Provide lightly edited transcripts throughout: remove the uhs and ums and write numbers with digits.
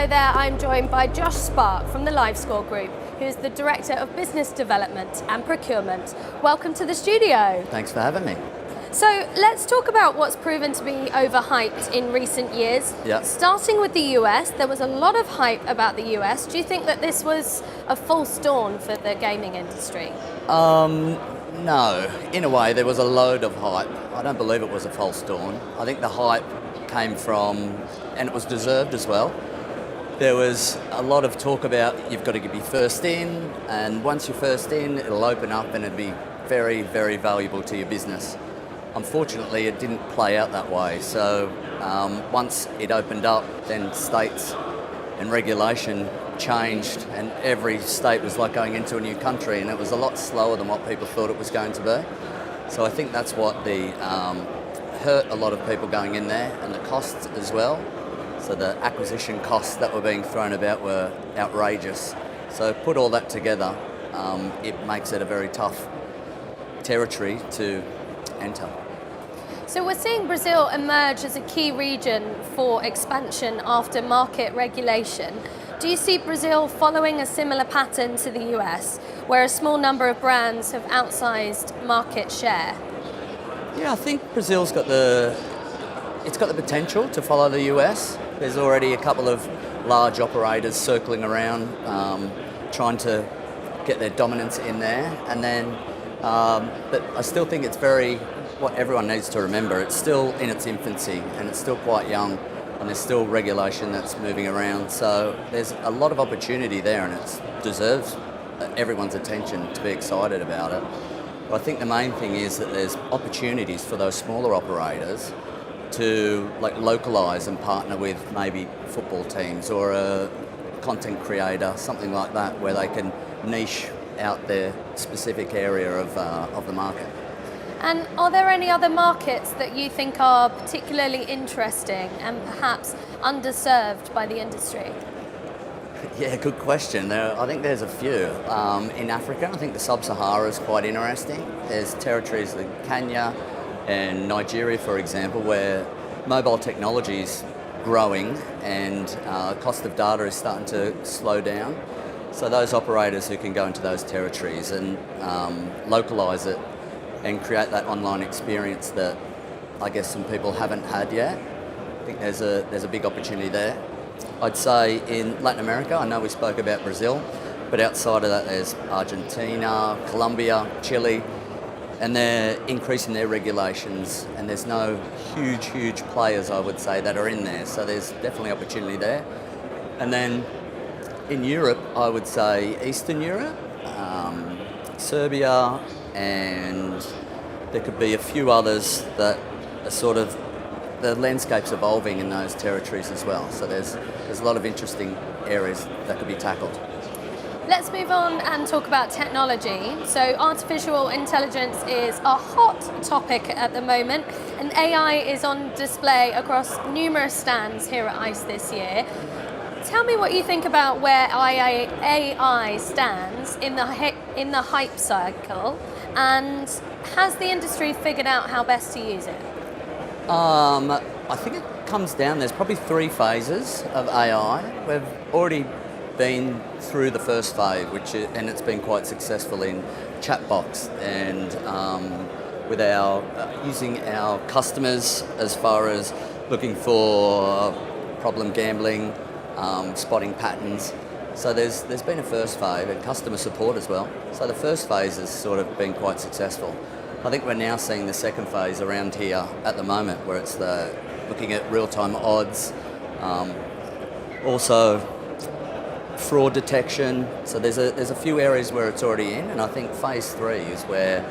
Hello there, I'm joined by Josh Sparke from the LiveScore Group, who is the Director of Business Development and Procurement. Welcome to the studio. Thanks for having me. So let's talk about what's proven to be overhyped in recent years. Yeah. Starting with the US, there was a lot of hype about the US. Do you think that this was a false dawn for the gaming industry? No. In a way, there was a load of hype. I don't believe it was a false dawn. I think the hype came from, and it was deserved as well, there was a lot of talk about you've got to be first in, and once you're first in, it'll open up and it'll be very, very valuable to your business. Unfortunately, it didn't play out that way. So once it opened up, then states and regulation changed, and every state was like going into a new country, and it was a lot slower than what people thought it was going to be. So I think that's what hurt a lot of people going in there, and the costs as well. So the acquisition costs that were being thrown about were outrageous. So put all that together, it makes it a very tough territory to enter. So we're seeing Brazil emerge as a key region for expansion after market regulation. Do you see Brazil following a similar pattern to the US, where a small number of brands have outsized market share? Yeah, I think Brazil's got the potential to follow the US. There's already a couple of large operators circling around, trying to get their dominance in there. And then, but I still think it's what everyone needs to remember, it's still in its infancy and it's still quite young, and there's still regulation that's moving around. So there's a lot of opportunity there, and it deserves everyone's attention to be excited about it. But I think the main thing is that there's opportunities for those smaller operators to localise and partner with maybe football teams or a content creator, something like that, where they can niche out their specific area of the market. And are there any other markets that you think are particularly interesting and perhaps underserved by the industry? Yeah, good question. I think there's a few. In Africa, I think the Sub-Sahara is quite interesting. There's territories like Kenya and Nigeria, for example, where mobile technology is growing and cost of data is starting to slow down. So those operators who can go into those territories and localise it and create that online experience that I guess some people haven't had yet, I think there's a big opportunity there. I'd say in Latin America, I know we spoke about Brazil, but outside of that there's Argentina, Colombia, Chile, and they're increasing their regulations, and there's no huge players, I would say, that are in there. So there's definitely opportunity there. And then in Europe, I would say Eastern Europe, Serbia, and there could be a few others that are the landscape's evolving in those territories as well. So there's a lot of interesting areas that could be tackled. Let's move on and talk about technology. So artificial intelligence is a hot topic at the moment, and AI is on display across numerous stands here at ICE this year. Tell me what you think about where AI stands in the hype cycle, and has the industry figured out how best to use it? I think it comes down, there's probably 3 phases of AI. We've already been through the first phase, and it's been quite successful in Chatbots and with using our customers as far as looking for problem gambling, spotting patterns. So there's been a first phase, and customer support as well. So the first phase has sort of been quite successful. I think we're now seeing the second phase around here at the moment, where it's looking at real-time odds, also fraud detection. So there's a few areas where it's already in, and I think phase 3 is where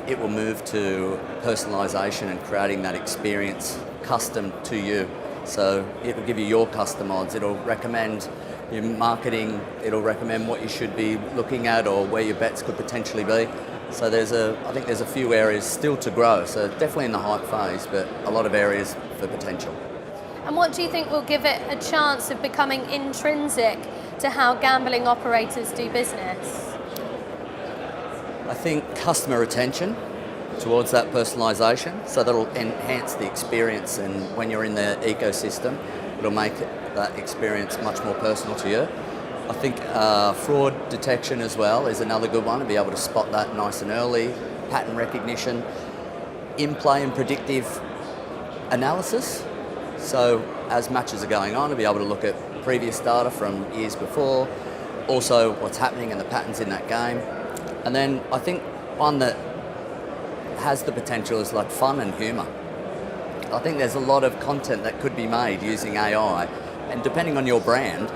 it will move to personalisation and creating that experience custom to you. So it will give you your custom odds. It'll recommend your marketing. It'll recommend what you should be looking at or where your bets could potentially be. So I think there's a few areas still to grow. So definitely in the hype phase, but a lot of areas for potential. And what do you think will give it a chance of becoming intrinsic to how gambling operators do business? I think customer retention towards that personalisation, so that'll enhance the experience, and when you're in the ecosystem, it'll make that experience much more personal to you. I think fraud detection as well is another good one, to be able to spot that nice and early, pattern recognition, in-play and predictive analysis. So as matches are going on, to be able to look at previous data from years before, also what's happening and the patterns in that game. And then I think one that has the potential is like fun and humour. I think there's a lot of content that could be made using AI, and depending on your brand,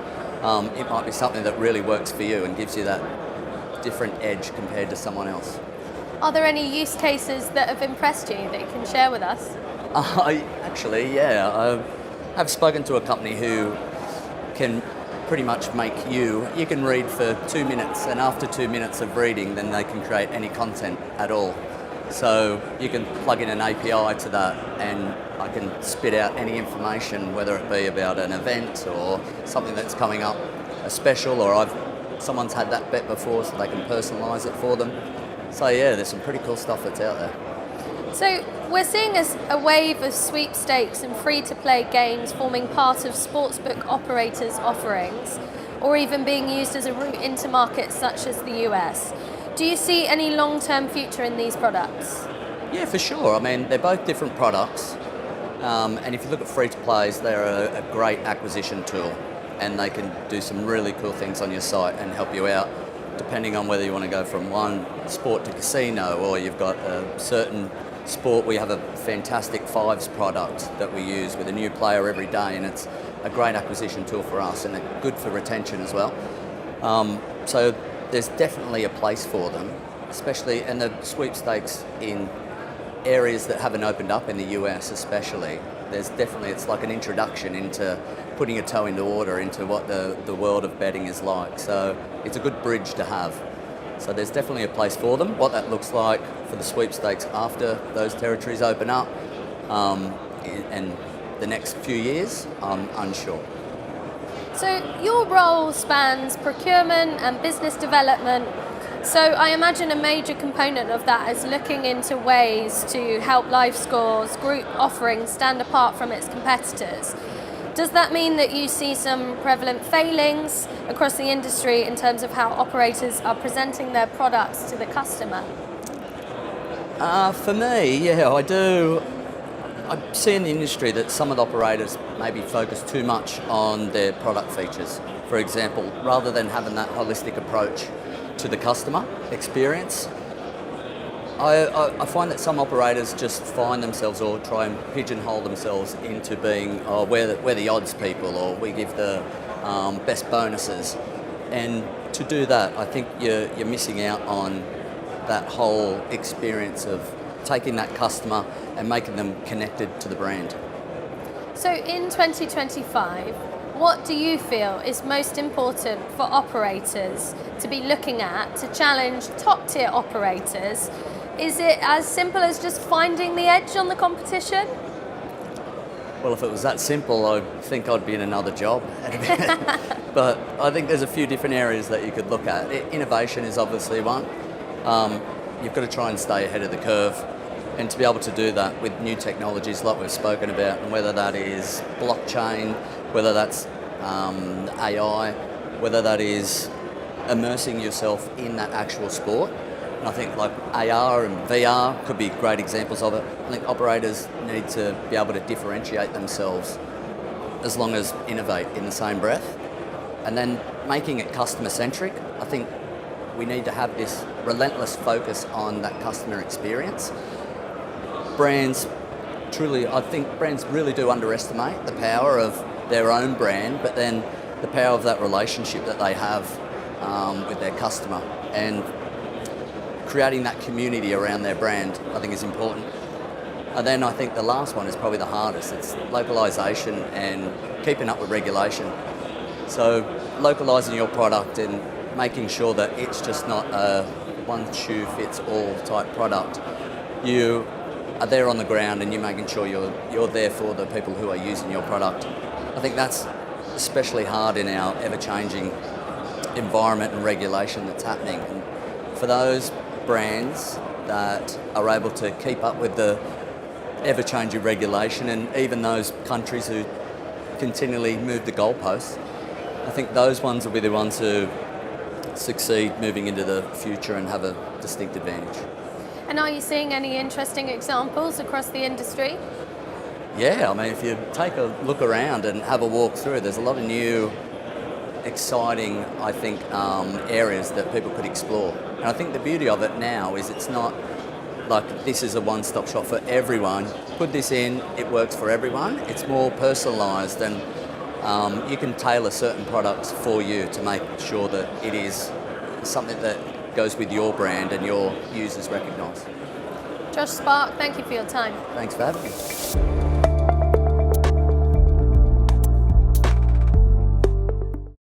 it might be something that really works for you and gives you that different edge compared to someone else. Are there any use cases that have impressed you that you can share with us? I have spoken to a company who can pretty much make you can read for 2 minutes, and after 2 minutes of reading, then they can create any content at all. So you can plug in an API to that, and I can spit out any information, whether it be about an event or something that's coming up, a special, or someone's had that bet before, so they can personalise it for them. So yeah, there's some pretty cool stuff that's out there. So we're seeing a wave of sweepstakes and free-to-play games forming part of sportsbook operators' offerings, or even being used as a route into markets such as the US. Do you see any long-term future in these products? Yeah, for sure. I mean, they're both different products. And if you look at free-to-plays, they're a great acquisition tool, and they can do some really cool things on your site and help you out, depending on whether you want to go from one sport to casino, or you've got a certain sport. We have a fantastic fives product that we use with a new player every day, and it's a great acquisition tool for us, and it's good for retention as well. So there's definitely a place for them, especially in the sweepstakes in areas that haven't opened up in the US especially. It's like an introduction into putting a toe into water into what the world of betting is like. So it's a good bridge to have. So there's definitely a place for them. What that looks like for the sweepstakes after those territories open up and the next few years, I'm unsure. So your role spans procurement and business development. So I imagine a major component of that is looking into ways to help LiveScore's group offerings stand apart from its competitors. Does that mean that you see some prevalent failings across the industry in terms of how operators are presenting their products to the customer? For me, yeah, I do. I see in the industry that some of the operators maybe focus too much on their product features. For example, rather than having that holistic approach to the customer experience, I find that some operators just find themselves or try and pigeonhole themselves into being, we're the odds people, or we give the best bonuses. And to do that, I think you're missing out on that whole experience of taking that customer and making them connected to the brand. So in 2025, what do you feel is most important for operators to be looking at to challenge top tier operators? Is it as simple as just finding the edge on the competition? Well, if it was that simple, I think I'd be in another job. But I think there's a few different areas that you could look at. Innovation is obviously one. You've got to try and stay ahead of the curve, and to be able to do that with new technologies like we've spoken about, and whether that is blockchain, whether that's AI, whether that is immersing yourself in that actual sport. And I think like AR and VR could be great examples of it. I think operators need to be able to differentiate themselves as long as innovate in the same breath. And then making it customer centric. I think we need to have this relentless focus on that customer experience. I think brands really do underestimate the power of their own brand, but then the power of that relationship that they have with their customer, and creating that community around their brand, I think is important. And then I think the last one is probably the hardest. It's localization and keeping up with regulation. So localizing your product and making sure that it's just not a one shoe fits all type product. You are there on the ground and you're making sure you're there for the people who are using your product. I think that's especially hard in our ever-changing environment and regulation that's happening. And for those brands that are able to keep up with the ever-changing regulation, and even those countries who continually move the goalposts, I think those ones will be the ones who succeed moving into the future and have a distinct advantage. And are you seeing any interesting examples across the industry? Yeah, I mean, if you take a look around and have a walk through, there's a lot of new, exciting, I think, areas that people could explore. And I think the beauty of it now is it's not like this is a one-stop shop for everyone. Put this in, it works for everyone. It's more personalised, and you can tailor certain products for you to make sure that it is something that goes with your brand and your users recognise. Josh Sparke, thank you for your time. Thanks for having me.